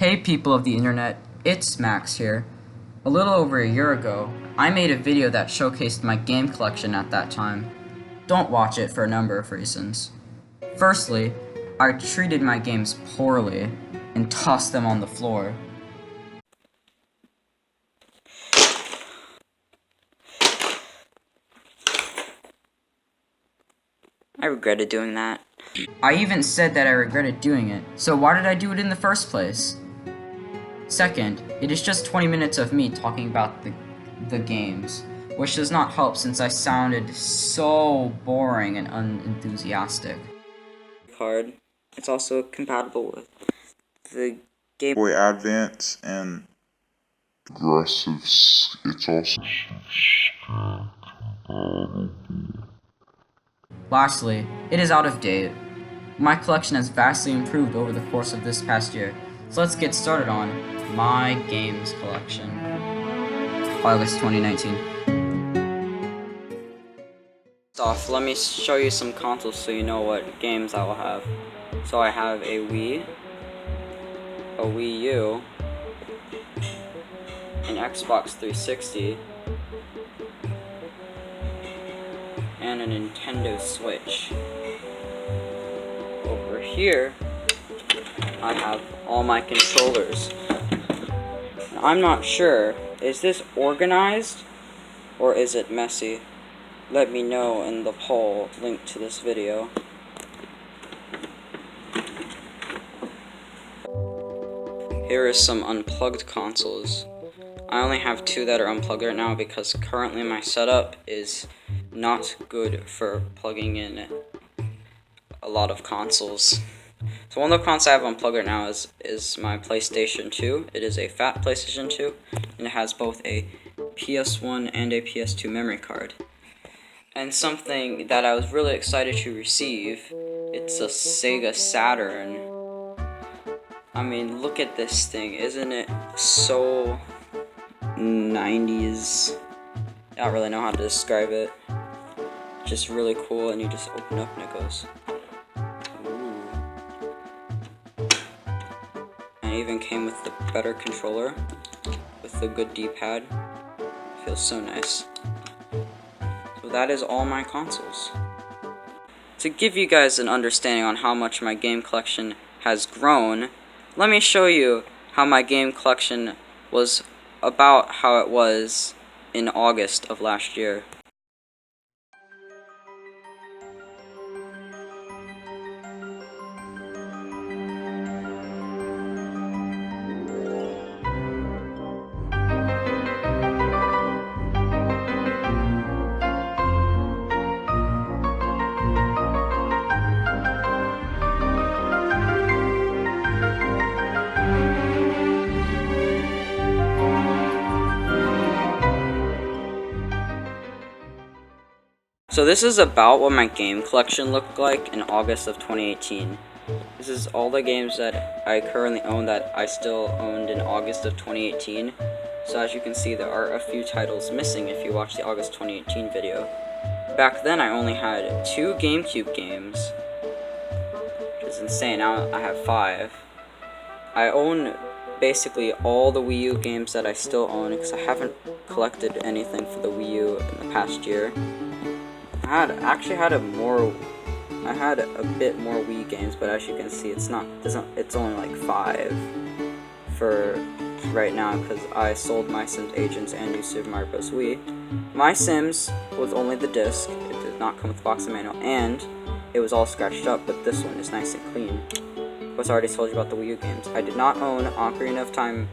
Hey people of the internet, it's Max here. A little over a year ago, I made a video that showcased my game collection at that time. Don't watch it for a number of reasons. Firstly, I treated my games poorly and tossed them on the floor. I regretted doing that. I even said that I regretted doing it, so why did I do it in the first place? Second, it is just 20 minutes of me talking about the games, which does not help since I sounded so boring and unenthusiastic. Card. It's also compatible with the Game Boy Advance and Progressive. It's also Lastly, it is out of date. My collection has vastly improved over the course of this past year, so let's get started on my games collection. August 2019. First off, let me show you some consoles so you know what games I will have. So I have a Wii, a Wii U, an Xbox 360, and a Nintendo Switch. Over here, I have all my controllers. I'm not sure, is this organized or is it messy? Let me know in the poll linked to this video. Here is some unplugged consoles. I only have two that are unplugged right now because currently my setup is not good for plugging in a lot of consoles. So one of the consoles I have unplugged right now is my PlayStation 2. It is a fat PlayStation 2, and it has both a PS1 and a PS2 memory card. And something that I was really excited to receive, it's a Sega Saturn. I mean, look at this thing, isn't it so 90s? I don't really know how to describe it. Just really cool, and you just open up and it goes. Ooh. And it even came with the better controller, with the good D-pad. Feels so nice. So that is all my consoles. To give you guys an understanding on how much my game collection has grown, let me show you how my game collection was about how it was in August of last year. So this is about what my game collection looked like in August of 2018. This is all the games that I currently own that I still owned in August of 2018. So as you can see, there are a few titles missing if you watch the August 2018 video. Back then I only had 2 GameCube games, which is insane. Now I have 5. I own basically all the Wii U games that I still own because I haven't collected anything for the Wii U in the past year. I had a bit more Wii games, but as you can see, it's only like 5 for right now because I sold my Sims Agents and New Super Mario Bros. Wii. My Sims was only the disc. It did not come with a box and manual, and it was all scratched up, but this one is nice and clean. Of course, I already told you about the Wii U games. I did not own Ocarina of Time,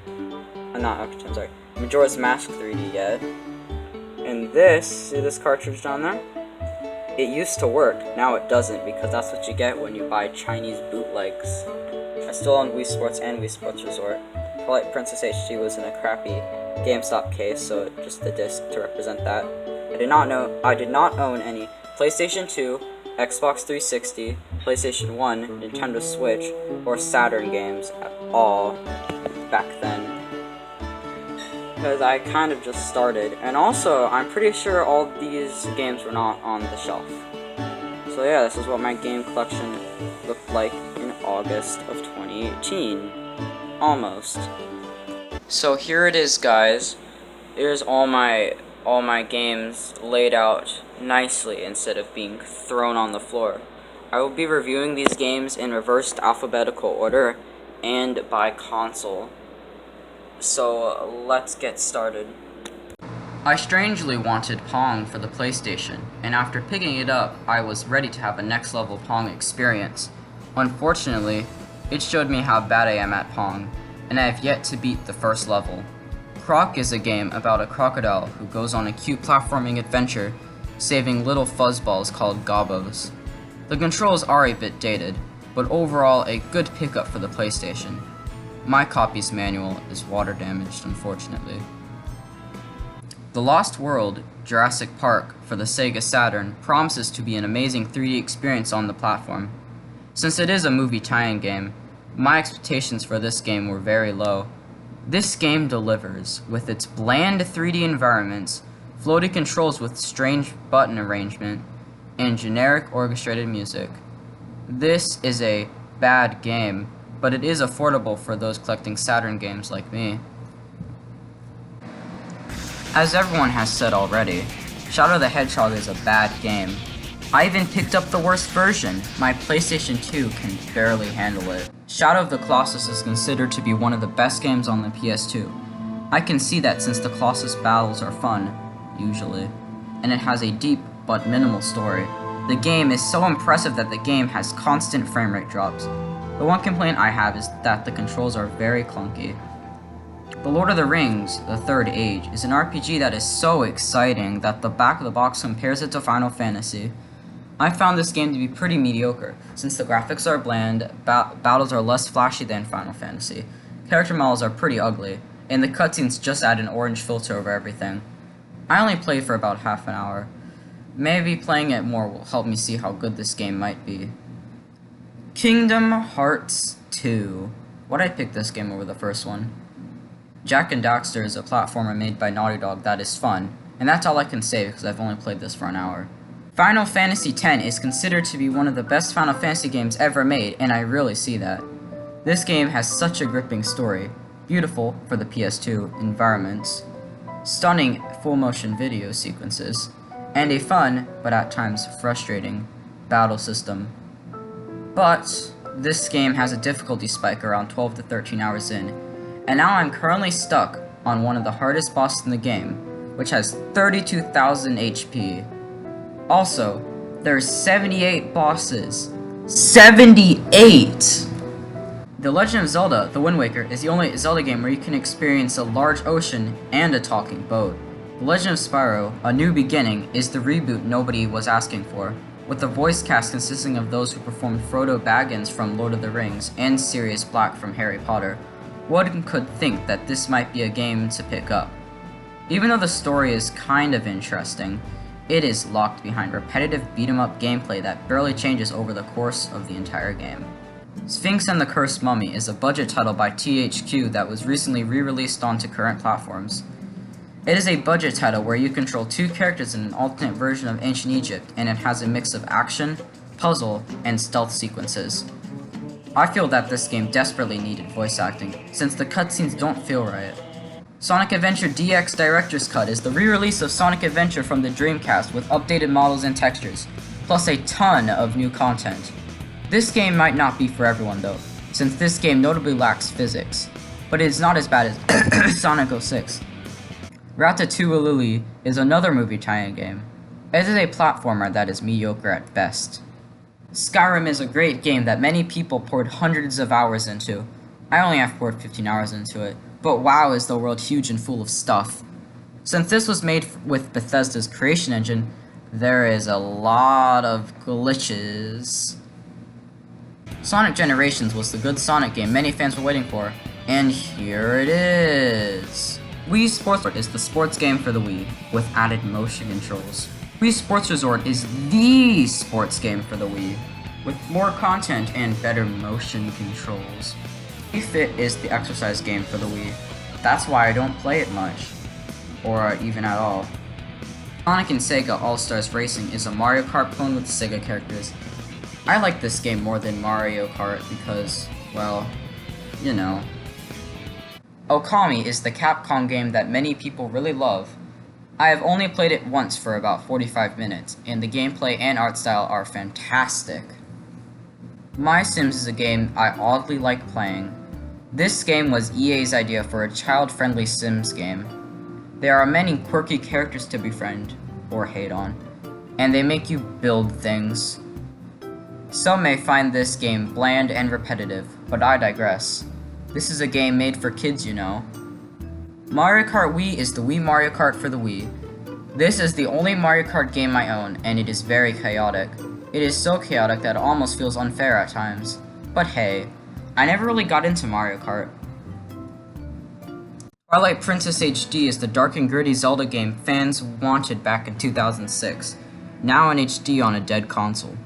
Majora's Mask 3D yet. And see this cartridge down there? It used to work, now it doesn't, because that's what you get when you buy Chinese bootlegs. I still own Wii Sports and Wii Sports Resort. Twilight Princess HD was in a crappy GameStop case, so just the disc to represent that. I did not own any PlayStation 2, Xbox 360, PlayStation 1, Nintendo Switch, or Saturn games at all back then. Because I kind of just started, and also I'm pretty sure all these games were not on the shelf. So yeah, this is what my game collection looked like in August of 2018. Almost. So here it is, guys. Here's all my games laid out nicely instead of being thrown on the floor. I will be reviewing these games in reversed alphabetical order and by console. So let's get started. I strangely wanted Pong for the PlayStation, and after picking it up, I was ready to have a next level Pong experience. Unfortunately, it showed me how bad I am at Pong, and I have yet to beat the first level. Croc is a game about a crocodile who goes on a cute platforming adventure, saving little fuzzballs called gobbos. The controls are a bit dated, but overall a good pickup for the PlayStation. My copy's manual is water damaged, unfortunately. The Lost World Jurassic Park for the Sega Saturn promises to be an amazing 3D experience on the platform. Since it is a movie tie-in game, my expectations for this game were very low. This game delivers, with its bland 3D environments, floaty controls with strange button arrangement, and generic orchestrated music. This is a bad game, but it is affordable for those collecting Saturn games like me. As everyone has said already, Shadow the Hedgehog is a bad game. I even picked up the worst version. My PlayStation 2 can barely handle it. Shadow of the Colossus is considered to be one of the best games on the PS2. I can see that since the Colossus battles are fun, usually, and it has a deep but minimal story. The game is so impressive that the game has constant frame rate drops. The one complaint I have is that the controls are very clunky. The Lord of the Rings, The Third Age, is an RPG that is so exciting that the back of the box compares it to Final Fantasy. I found this game to be pretty mediocre, since the graphics are bland, battles are less flashy than Final Fantasy, character models are pretty ugly, and the cutscenes just add an orange filter over everything. I only played for about half an hour. Maybe playing it more will help me see how good this game might be. Kingdom Hearts 2. Why'd I pick this game over the first one? Jak and Daxter is a platformer made by Naughty Dog that is fun, and that's all I can say because I've only played this for an hour. Final Fantasy X is considered to be one of the best Final Fantasy games ever made, and I really see that. This game has such a gripping story, beautiful for the PS2 environments, stunning full-motion video sequences, and a fun, but at times frustrating, battle system. But this game has a difficulty spike around 12 to 13 hours in, and now I'm currently stuck on one of the hardest bosses in the game, which has 32,000 HP. Also, there's 78 bosses. 78! The Legend of Zelda, The Wind Waker, is the only Zelda game where you can experience a large ocean and a talking boat. The Legend of Spyro, A New Beginning, is the reboot nobody was asking for, with the voice cast consisting of those who performed Frodo Baggins from Lord of the Rings and Sirius Black from Harry Potter. One could think that this might be a game to pick up. Even though the story is kind of interesting, it is locked behind repetitive beat-em-up gameplay that barely changes over the course of the entire game. Sphinx and the Cursed Mummy is a budget title by THQ that was recently re-released onto current platforms. It is a budget title where you control two characters in an alternate version of ancient Egypt, and it has a mix of action, puzzle, and stealth sequences. I feel that this game desperately needed voice acting, since the cutscenes don't feel right. Sonic Adventure DX Director's Cut is the re-release of Sonic Adventure from the Dreamcast with updated models and textures, plus a ton of new content. This game might not be for everyone though, since this game notably lacks physics, but it is not as bad as Sonic 06. Ratatouille is another movie tie-in game. It is a platformer that is mediocre at best. Skyrim is a great game that many people poured hundreds of hours into. I only have poured 15 hours into it, but wow is the world huge and full of stuff. Since this was made with Bethesda's creation engine, there is a lot of glitches. Sonic Generations was the good Sonic game many fans were waiting for, and here it is. Wii Sports Resort is the sports game for the Wii, with added motion controls. Wii Sports Resort is THE sports game for the Wii, with more content and better motion controls. Wii Fit is the exercise game for the Wii. That's why I don't play it much, or even at all. Sonic and Sega All-Stars Racing is a Mario Kart clone with Sega characters. I like this game more than Mario Kart because, well, you know. Okami is the Capcom game that many people really love. I have only played it once for about 45 minutes, and the gameplay and art style are fantastic. My Sims is a game I oddly like playing. This game was EA's idea for a child-friendly Sims game. There are many quirky characters to befriend, or hate on, and they make you build things. Some may find this game bland and repetitive, but I digress. This is a game made for kids, you know. Mario Kart Wii is the Wii Mario Kart for the Wii. This is the only Mario Kart game I own, and it is very chaotic. It is so chaotic that it almost feels unfair at times. But hey, I never really got into Mario Kart. Twilight Princess HD is the dark and gritty Zelda game fans wanted back in 2006, now in HD on a dead console.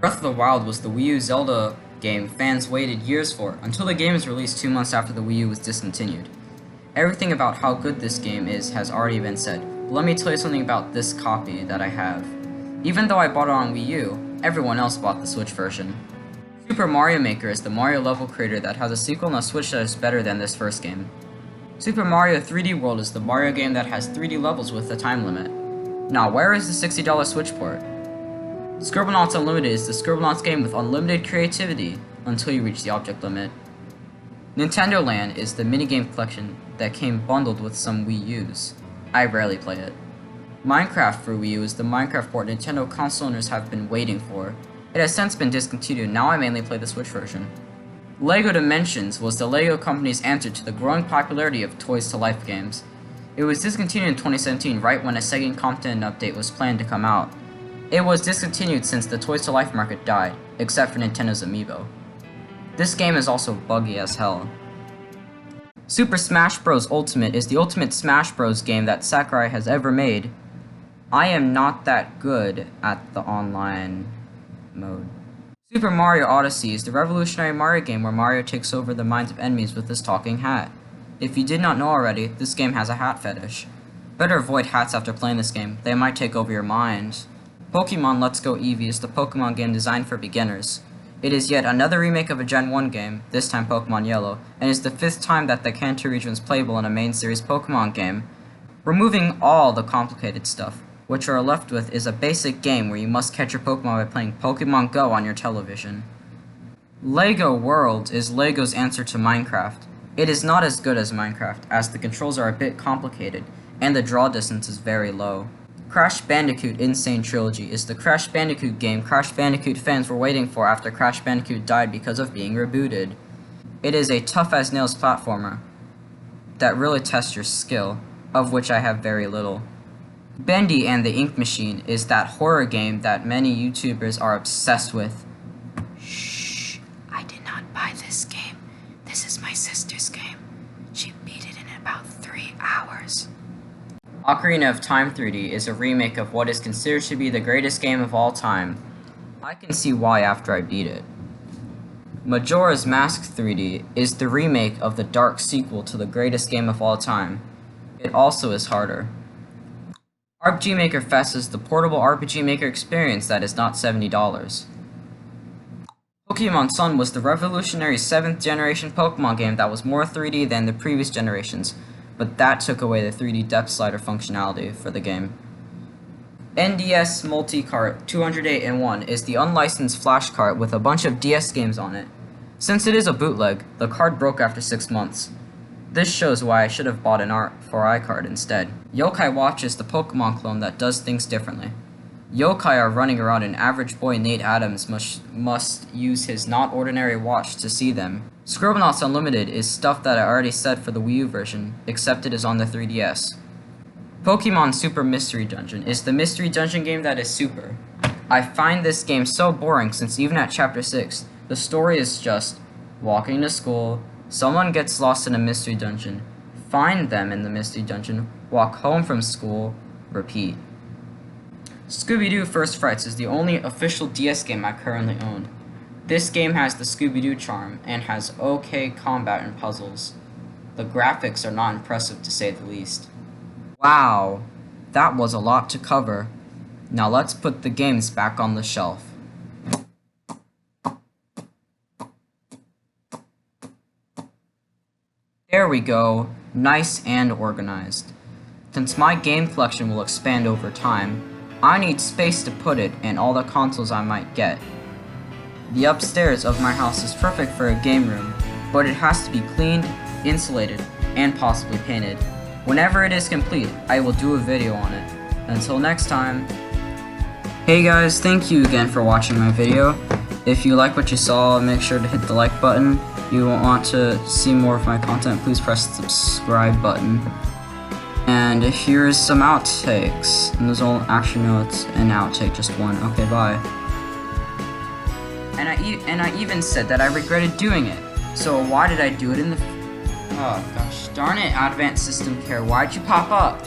Breath of the Wild was the Wii U Zelda game fans waited years for, until the game was released 2 months after the Wii U was discontinued. Everything about how good this game is has already been said, but let me tell you something about this copy that I have. Even though I bought it on Wii U, everyone else bought the Switch version. Super Mario Maker is the Mario level creator that has a sequel on the Switch that is better than this first game. Super Mario 3D World is the Mario game that has 3D levels with a time limit. Now, where is the $60 Switch port? Scribblenauts Unlimited is the Scribblenauts game with unlimited creativity until you reach the object limit. Nintendo Land is the minigame collection that came bundled with some Wii U's. I rarely play it. Minecraft for Wii U is the Minecraft port Nintendo console owners have been waiting for. It has since been discontinued, now I mainly play the Switch version. LEGO Dimensions was the LEGO company's answer to the growing popularity of Toys to Life games. It was discontinued in 2017 right when a second content update was planned to come out. It was discontinued since the Toys to Life market died, except for Nintendo's Amiibo. This game is also buggy as hell. Super Smash Bros. Ultimate is the ultimate Smash Bros. Game that Sakurai has ever made. I am not that good at the online mode. Super Mario Odyssey is the revolutionary Mario game where Mario takes over the minds of enemies with his talking hat. If you did not know already, this game has a hat fetish. Better avoid hats after playing this game, they might take over your mind. Pokemon Let's Go Eevee is the Pokemon game designed for beginners. It is yet another remake of a Gen 1 game, this time Pokemon Yellow, and is the 5th time that the Kanto region is playable in a main series Pokemon game. Removing all the complicated stuff, what you are left with is a basic game where you must catch your Pokemon by playing Pokemon Go on your television. LEGO World is LEGO's answer to Minecraft. It is not as good as Minecraft, as the controls are a bit complicated, and the draw distance is very low. Crash Bandicoot Insane Trilogy is the Crash Bandicoot game Crash Bandicoot fans were waiting for after Crash Bandicoot died because of being rebooted. It is a tough-as-nails platformer that really tests your skill, of which I have very little. Bendy and the Ink Machine is that horror game that many YouTubers are obsessed with. Shh, I did not buy this game. This is my sister's game. She beat it in about 3 hours. Ocarina of Time 3D is a remake of what is considered to be the greatest game of all time. I can see why after I beat it. Majora's Mask 3D is the remake of the dark sequel to the greatest game of all time. It also is harder. RPG Maker Fest is the portable RPG Maker experience that is not $70. Pokemon Sun was the revolutionary 7th generation Pokemon game that was more 3D than the previous generations, but that took away the 3D depth slider functionality for the game. NDS Multicart 208-in-1 is the unlicensed flash cart with a bunch of DS games on it. Since it is a bootleg, the card broke after 6 months. This shows why I should have bought an R4i card instead. Yokai Watch is the Pokemon clone that does things differently. Yokai are running around and average boy Nate Adams must use his not ordinary watch to see them. Scribblenauts Unlimited is stuff that I already said for the Wii U version, except it is on the 3DS. Pokemon Super Mystery Dungeon is the mystery dungeon game that is super. I find this game so boring since even at Chapter 6, the story is just walking to school, someone gets lost in a mystery dungeon, find them in the mystery dungeon, walk home from school, repeat. Scooby-Doo First Frights is the only official DS game I currently own. This game has the Scooby-Doo charm, and has okay combat and puzzles. The graphics are not impressive to say the least. Wow, that was a lot to cover. Now let's put the games back on the shelf. There we go, nice and organized. Since my game collection will expand over time, I need space to put it and all the consoles I might get. The upstairs of my house is perfect for a game room, but it has to be cleaned, insulated, and possibly painted. Whenever it is complete, I will do a video on it. Until next time. Hey guys, thank you again for watching my video. If you like what you saw, make sure to hit the like button. If you want to see more of my content, please press the subscribe button. And here's some outtakes. And there's all, actually no, it's an outtake, just one. Okay, bye. And I even said that I regretted doing it. So why did I do it in the... Oh gosh, darn it, Advanced System Care, why'd you pop up?